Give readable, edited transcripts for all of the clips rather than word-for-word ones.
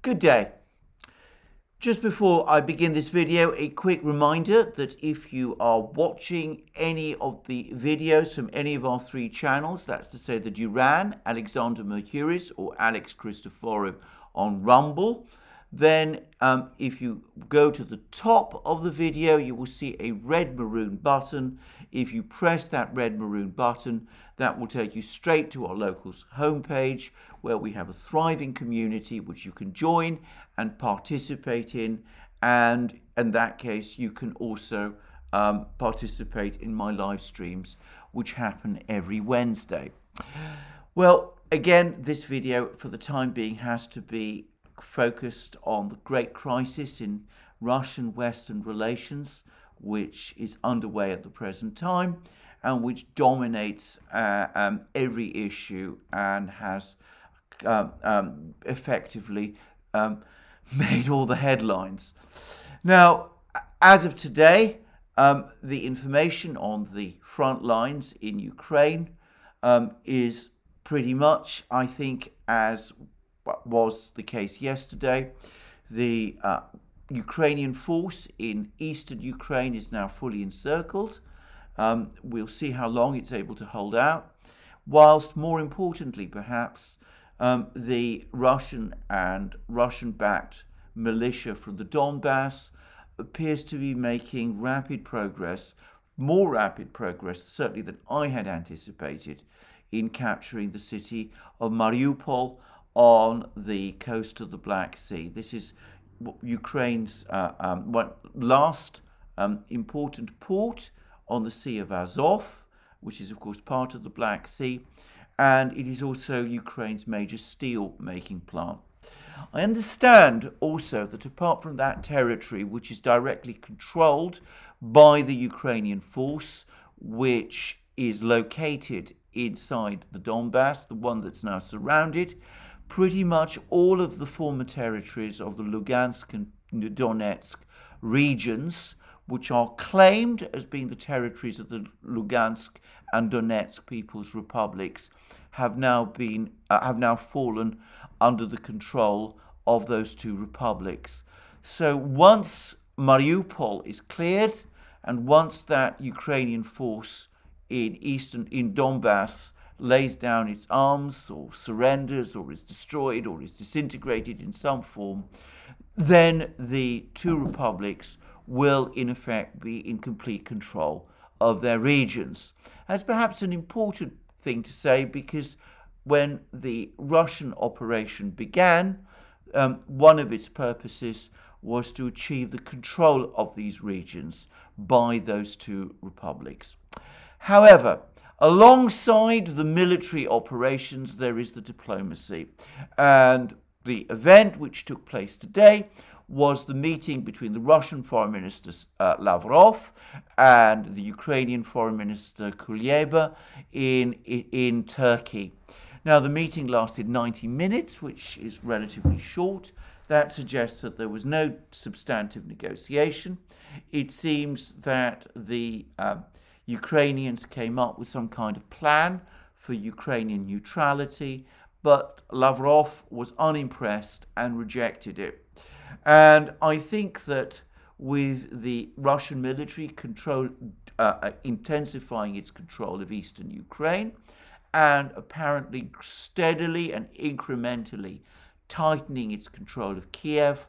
Good day. Just before I begin this video, a quick reminder that if you are watching any of the videos from any of our three channels, that's to say the Duran, Alexander Mercouris or Alex Christoforou on Rumble, then if you go to the top of the video, you will see a red maroon button. If you press that red maroon button, that will take you straight to our locals homepage, where we have a thriving community which you can join and participate in. And in that case, you can also participate in my live streams, which happen every Wednesday. Well, again, this video for the time being has to be focused on the great crisis in Russian-Western relations, which is underway at the present time and which dominates every issue and has effectively made all the headlines. Now, as of today, the information on the front lines in Ukraine is pretty much, I think, as was the case yesterday. The Ukrainian force in eastern Ukraine is now fully encircled. We'll see how long it's able to hold out, whilst more importantly perhaps the Russian and Russian-backed militia from the Donbass appears to be making rapid progress, more rapid progress certainly than I had anticipated, in capturing the city of Mariupol on the coast of the Black Sea. This is Ukraine's last important port on the Sea of Azov, which is of course part of the Black Sea, and it is also Ukraine's major steel making plant. I understand also that apart from that territory, which is directly controlled by the Ukrainian force, which is located inside the Donbass, the one that's now surrounded, pretty much all of the former territories of the Lugansk and Donetsk regions, which are claimed as being the territories of the Lugansk and Donetsk People's Republics, have now fallen under the control of those two republics. So once Mariupol is cleared, and once that Ukrainian force in Donbass lays down its arms or surrenders or is destroyed or is disintegrated in some form, then the two republics will in effect be in complete control of their regions. That's perhaps an important thing to say, because when the Russian operation began, one of its purposes was to achieve the control of these regions by those two republics. However, alongside the military operations, there is the diplomacy. And the event which took place today was the meeting between the Russian Foreign Minister Lavrov and the Ukrainian Foreign Minister Kuleba in Turkey. Now, the meeting lasted 90 minutes, which is relatively short. That suggests that there was no substantive negotiation. It seems that the Ukrainians came up with some kind of plan for Ukrainian neutrality, but Lavrov was unimpressed and rejected it. And I think that with the Russian military intensifying its control of eastern Ukraine and apparently steadily and incrementally tightening its control of Kiev,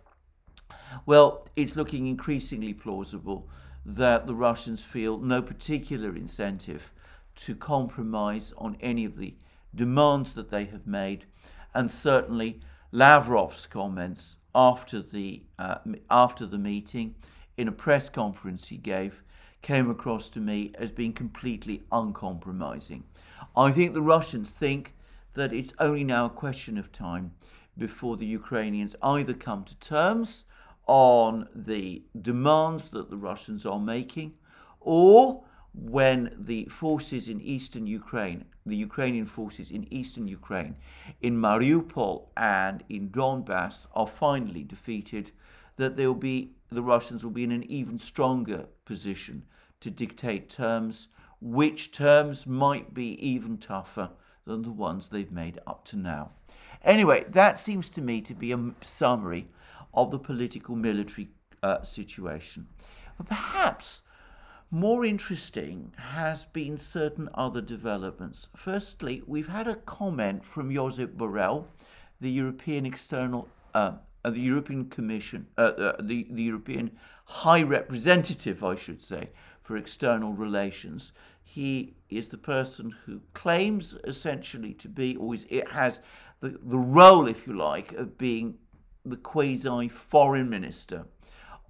well, it's looking increasingly plausible that the Russians feel no particular incentive to compromise on any of the demands that they have made. And certainly Lavrov's comments after the meeting in a press conference he gave came across to me as being completely uncompromising. I think the Russians think that it's only now a question of time before the Ukrainians either come to terms on the demands that the Russians are making, or when the forces in eastern Ukraine, the Ukrainian forces in eastern Ukraine, in Mariupol and in Donbass are finally defeated, that the Russians will be in an even stronger position to dictate terms, which terms might be even tougher than the ones they've made up to now. Anyway, that seems to me to be a summary of the political military situation. But perhaps more interesting has been certain other developments. Firstly, we've had a comment from Josep Borrell, the European External, the European Commission, the European High Representative, I should say, for External Relations. He is the person who claims essentially to be, or it has the role, if you like, of being the quasi-foreign minister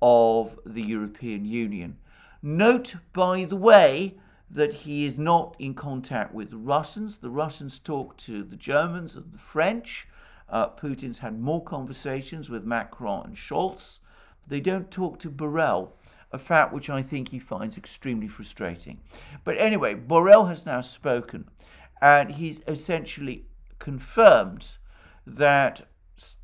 of the European Union. Note, by the way, that he is not in contact with the Russians. The Russians talk to the Germans and the French. Putin's had more conversations with Macron and Scholz. They don't talk to Borrell, a fact which I think he finds extremely frustrating. But anyway, Borrell has now spoken, and he's essentially confirmed that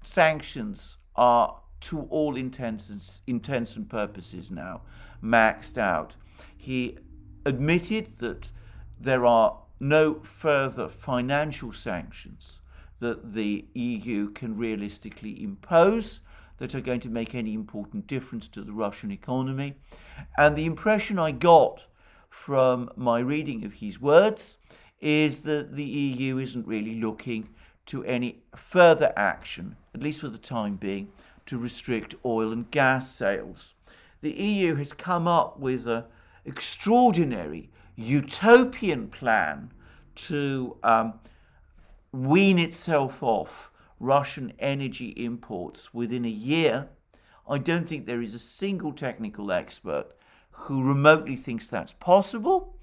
sanctions are, to all intents and purposes now, maxed out. He admitted that there are no further financial sanctions that the EU can realistically impose that are going to make any important difference to the Russian economy. And the impression I got from my reading of his words is that the EU isn't really looking to any further action, at least for the time being, to restrict oil and gas sales. The EU has come up with an extraordinary utopian plan to wean itself off Russian energy imports within a year. I don't think there is a single technical expert who remotely thinks that's possible.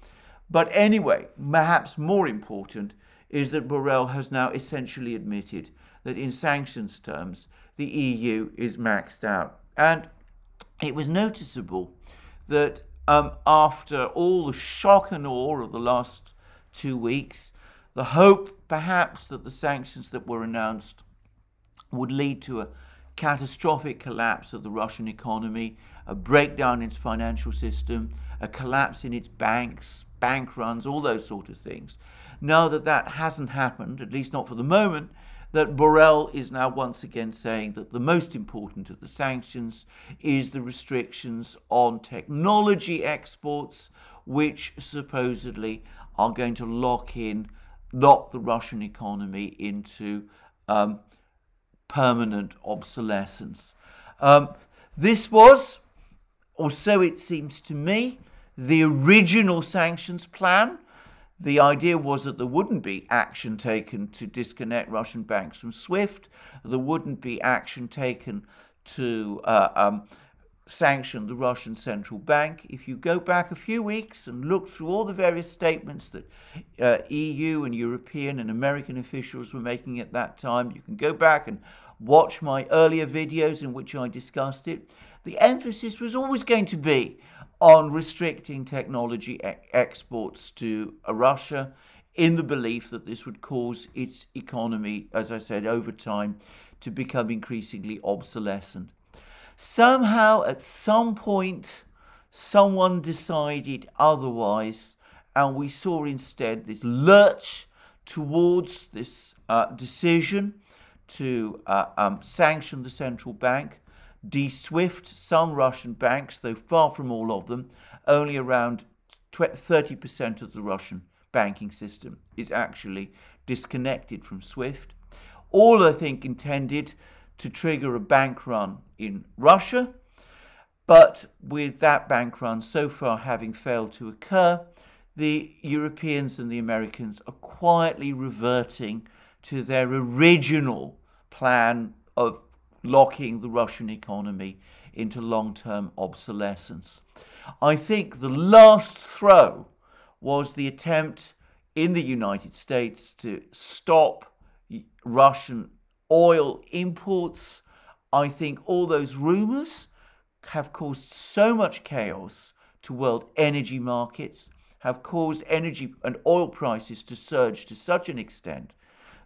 But anyway, perhaps more important is that Borrell has now essentially admitted that in sanctions terms, the EU is maxed out. And it was noticeable that after all the shock and awe of the last 2 weeks, the hope perhaps that the sanctions that were announced would lead to a catastrophic collapse of the Russian economy, a breakdown in its financial system, a collapse in its banks, bank runs, all those sort of things. Now that that hasn't happened, at least not for the moment, that Borrell is now once again saying that the most important of the sanctions is the restrictions on technology exports, which supposedly are going to lock the Russian economy into permanent obsolescence. This was, or so it seems to me, the original sanctions plan. The idea was that there wouldn't be action taken to disconnect Russian banks from SWIFT. There wouldn't be action taken to sanction the Russian central bank. If you go back a few weeks and look through all the various statements that EU and European and American officials were making at that time, you can go back and watch my earlier videos in which I discussed it. The emphasis was always going to be on restricting technology exports to Russia, in the belief that this would cause its economy, as I said, over time to become increasingly obsolescent. Somehow, at some point, someone decided otherwise, and we saw instead this lurch towards this decision to sanction the central bank, de-SWIFT some Russian banks, though far from all of them. Only around 30% of the Russian banking system is actually disconnected from SWIFT. All, I think, intended to trigger a bank run in Russia, but with that bank run so far having failed to occur, the Europeans and the Americans are quietly reverting to their original plan of locking the Russian economy into long-term obsolescence. I think the last throw was the attempt in the United States to stop Russian oil imports. I think all those rumors have caused so much chaos to world energy markets, have caused energy and oil prices to surge to such an extent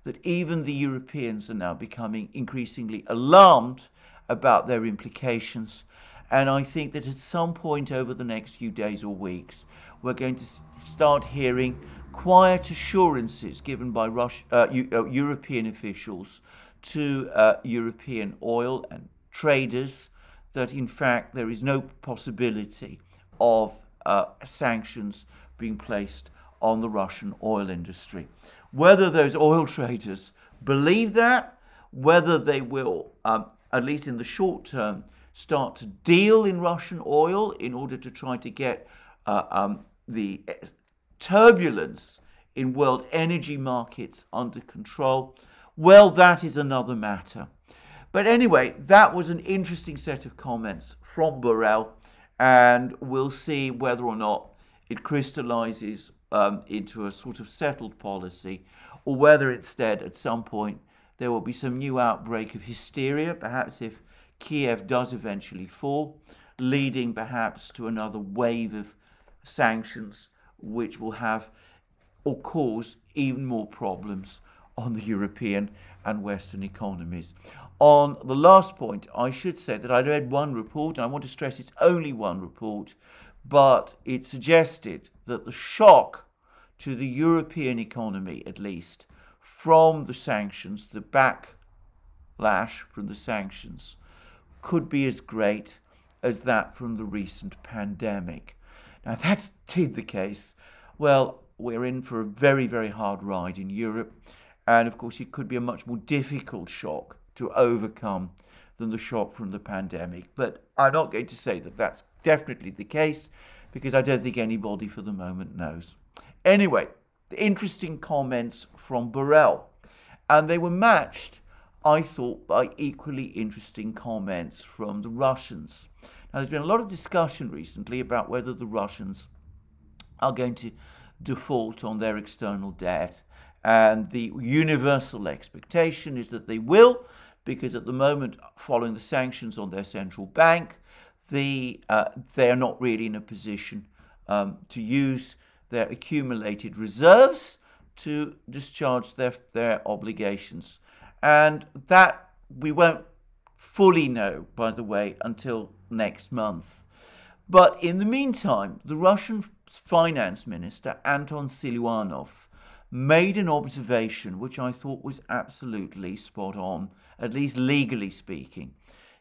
that even the Europeans are now becoming increasingly alarmed about their implications. And I think that at some point over the next few days or weeks, we're going to start hearing quiet assurances given by European officials to European oil and traders that in fact there is no possibility of sanctions being placed on the Russian oil industry. Whether those oil traders believe that, whether they will, at least in the short term, start to deal in Russian oil in order to try to get the turbulence in world energy markets under control, well, that is another matter. But anyway, that was an interesting set of comments from Borrell, and we'll see whether or not it crystallizes into a sort of settled policy, or whether instead at some point there will be some new outbreak of hysteria, perhaps if Kiev does eventually fall, leading perhaps to another wave of sanctions which will have or cause even more problems on the European and Western economies. On the last point, I should say that I read one report, and I want to stress it's only one report, but it suggested that the shock to the European economy, at least, from the sanctions, the backlash from the sanctions, could be as great as that from the recent pandemic. Now, if that's indeed the case, well, we're in for a very, very hard ride in Europe. And of course, it could be a much more difficult shock to overcome than the shock from the pandemic. But I'm not going to say that that's definitely the case, because I don't think anybody for the moment knows. Anyway, the interesting comments from Borrell. And they were matched, I thought, by equally interesting comments from the Russians. Now, there's been a lot of discussion recently about whether the Russians are going to default on their external debt. And the universal expectation is that they will, because at the moment, following the sanctions on their central bank, they are not really in a position to use their accumulated reserves to discharge their obligations. And that we won't fully know, by the way, until next month. But in the meantime, the Russian finance minister, Anton Siluanov, made an observation which I thought was absolutely spot on, at least legally speaking.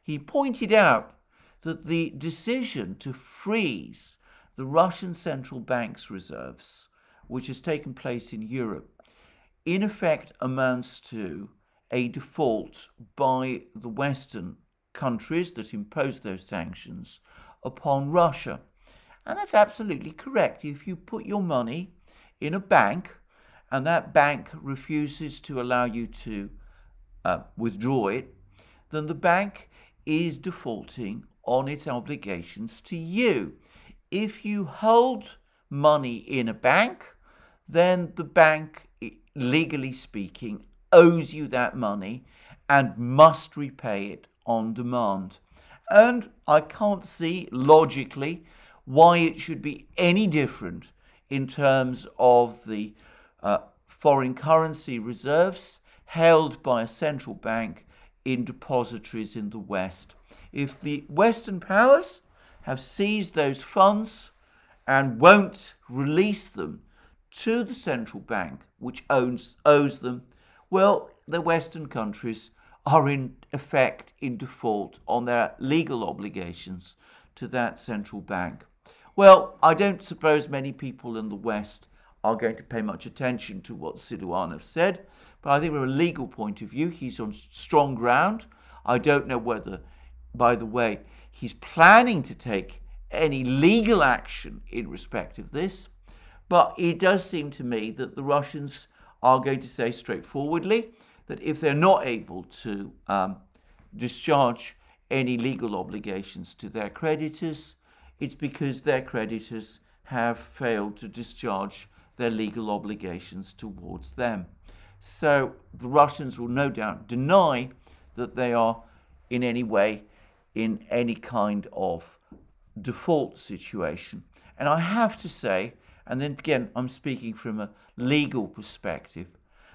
He pointed out that the decision to freeze the Russian central bank's reserves, which has taken place in Europe, in effect amounts to a default by the Western countries that imposed those sanctions upon Russia. And that's absolutely correct. If you put your money in a bank and that bank refuses to allow you to withdraw it, then the bank is defaulting on its obligations to you. If you hold money in a bank, then the bank, legally speaking, owes you that money and must repay it on demand. And I can't see logically why it should be any different in terms of the foreign currency reserves held by a central bank in depositories in the West. If the Western powers have seized those funds and won't release them to the central bank, which owes them, well, the Western countries are in effect in default on their legal obligations to that central bank. Well, I don't suppose many people in the West are going to pay much attention to what Siluanov said, but I think from a legal point of view, he's on strong ground. I don't know whether, by the way, he's planning to take any legal action in respect of this, but it does seem to me that the Russians are going to say straightforwardly that if they're not able to discharge any legal obligations to their creditors, it's because their creditors have failed to discharge their legal obligations towards them. So the Russians will no doubt deny that they are in any way in any kind of default situation. And I have to say, and then again, I'm speaking from a legal perspective,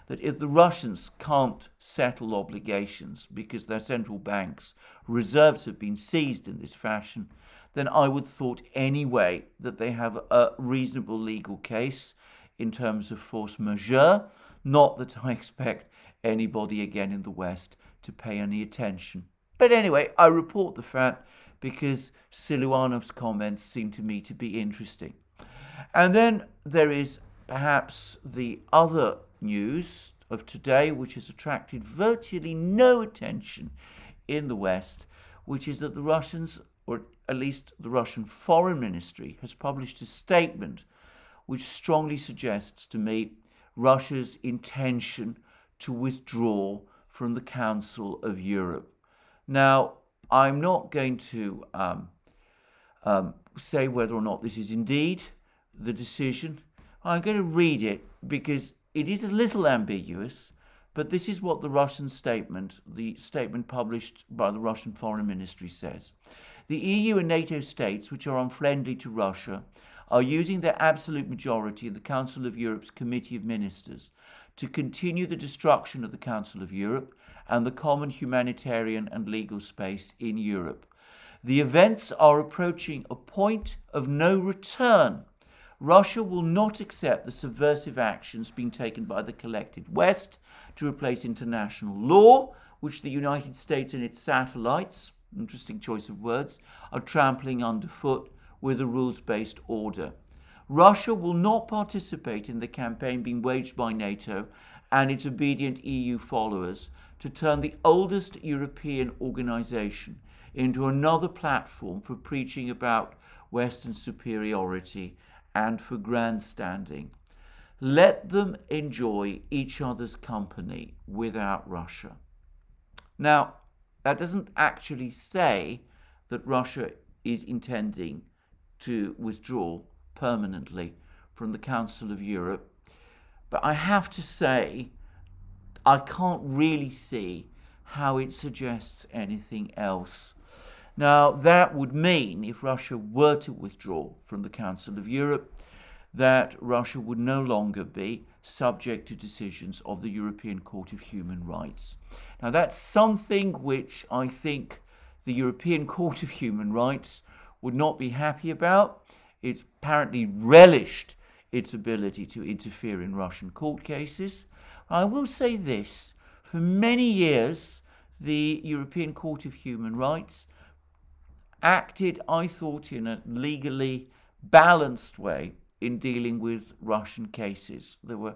that if the Russians can't settle obligations because their central bank's reserves have been seized in this fashion, then I would have thought anyway that they have a reasonable legal case in terms of force majeure. Not that I expect anybody again in the West to pay any attention. But anyway, I report the fact because Siluanov's comments seem to me to be interesting. And then there is perhaps the other news of today, which has attracted virtually no attention in the West, which is that the Russians, or at least the Russian Foreign Ministry, has published a statement which strongly suggests to me Russia's intention to withdraw from the Council of Europe. Now, I'm not going to say whether or not this is indeed the decision. I'm going to read it because it is a little ambiguous, but this is what the Russian statement, the statement published by the Russian Foreign Ministry, says. The EU and NATO states, which are unfriendly to Russia, are using their absolute majority in the Council of Europe's Committee of Ministers to continue the destruction of the Council of Europe and the common humanitarian and legal space in Europe. The events are approaching a point of no return. Russia will not accept the subversive actions being taken by the collective West to replace international law, which the United States and its satellites, interesting choice of words, are trampling underfoot with a rules-based order. Russia will not participate in the campaign being waged by NATO and its obedient EU followers to turn the oldest European organization into another platform for preaching about Western superiority and for grandstanding. Let them enjoy each other's company without Russia. Now, that doesn't actually say that Russia is intending to withdraw permanently from the Council of Europe, but I have to say I can't really see how it suggests anything else. Now, that would mean, if Russia were to withdraw from the Council of Europe, that Russia would no longer be subject to decisions of the European Court of Human Rights. Now, that's something which I think the European Court of Human Rights would not be happy about. It's apparently relished its ability to interfere in Russian court cases. I will say this, for many years, the European Court of Human Rights acted, I thought, in a legally balanced way in dealing with Russian cases. There were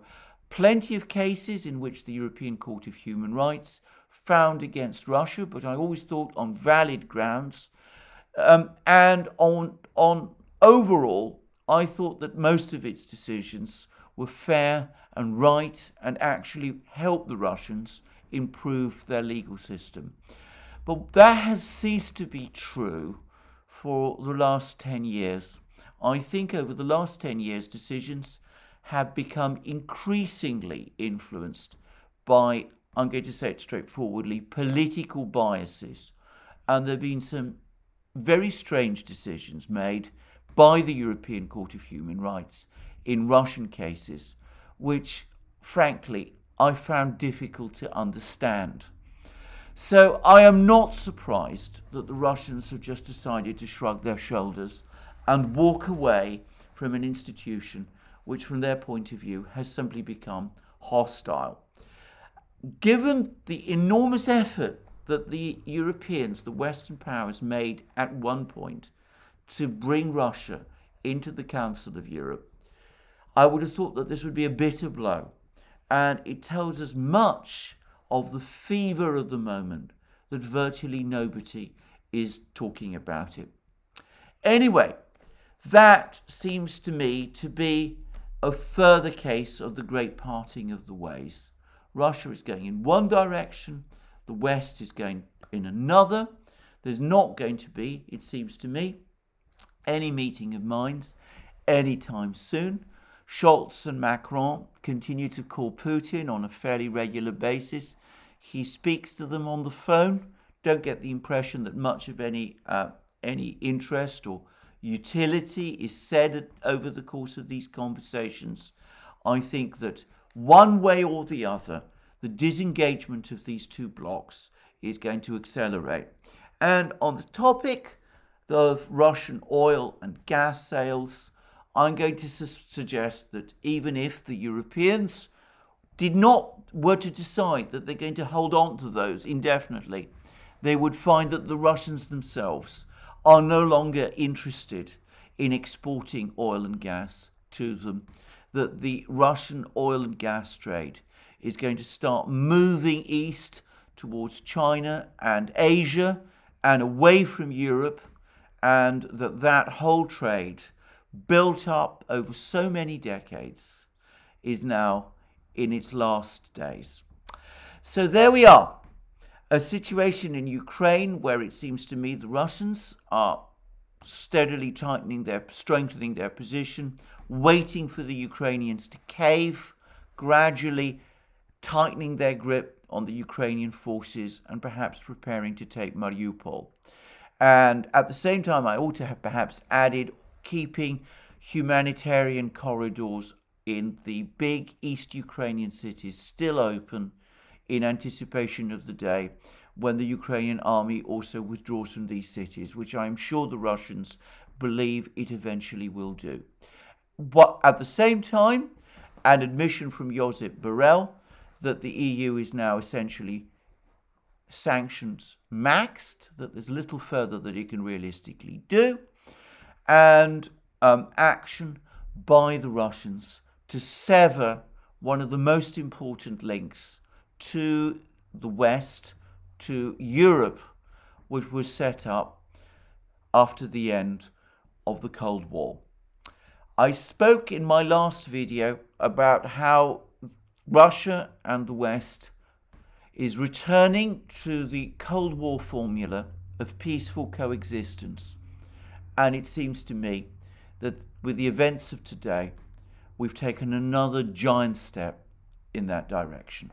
plenty of cases in which the European Court of Human Rights found against Russia, but I always thought on valid grounds. And on overall, I thought that most of its decisions were fair and right and actually helped the Russians improve their legal system. But that has ceased to be true for the last 10 years. I think over the last 10 years, decisions have become increasingly influenced by, I'm going to say it straightforwardly, political biases. And there have been some very strange decisions made by the European Court of Human Rights in Russian cases, which, frankly, I found difficult to understand. So I am not surprised that the Russians have just decided to shrug their shoulders and walk away from an institution which, from their point of view, has simply become hostile. Given the enormous effort that the Europeans, the Western powers, made at one point to bring Russia into the Council of Europe, I would have thought that this would be a bitter blow. And it tells us much of the fever of the moment that virtually nobody is talking about it. Anyway, that seems to me to be a further case of the great parting of the ways. Russia is going in one direction, the West is going in another. There's not going to be, it seems to me, any meeting of minds anytime soon. Scholz and Macron continue to call Putin on a fairly regular basis. He speaks to them on the phone. Don't get the impression that much of any interest or utility is said over the course of these conversations. I think that one way or the other, the disengagement of these two blocs is going to accelerate. And on the topic of Russian oil and gas sales, I'm going to suggest that even if the Europeans were to decide that they're going to hold on to those indefinitely, they would find that the Russians themselves are no longer interested in exporting oil and gas to them, that the Russian oil and gas trade is going to start moving east towards China and Asia and away from Europe, and that whole trade, built up over so many decades, is now in its last days. So there we are, a situation in Ukraine where it seems to me the Russians are steadily strengthening their position, waiting for the Ukrainians to cave, gradually tightening their grip on the Ukrainian forces and perhaps preparing to take Mariupol. And at the same time, I ought to have perhaps added keeping humanitarian corridors in the big East Ukrainian cities still open in anticipation of the day when the Ukrainian army also withdraws from these cities, which I am sure the Russians believe it eventually will do. But at the same time, an admission from Josep Borrell that the EU is now essentially sanctions maxed, that there's little further that it can realistically do, and action by the Russians to sever one of the most important links to the West, to Europe, which was set up after the end of the Cold War. I spoke in my last video about how Russia and the West is returning to the Cold War formula of peaceful coexistence. And it seems to me that with the events of today, we've taken another giant step in that direction.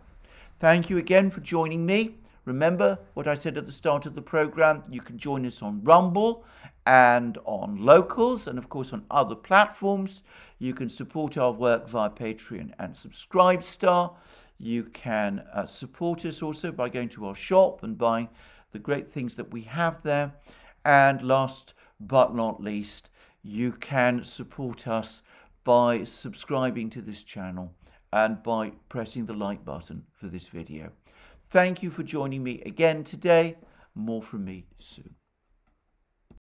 Thank you again for joining me. Remember what I said at the start of the program, you can join us on Rumble and on Locals and of course on other platforms. You can support our work via Patreon and Subscribestar. You can support us also by going to our shop and buying the great things that we have there. And last but not least, you can support us by subscribing to this channel and by pressing the like button for this video. Thank you for joining me again today. More from me soon.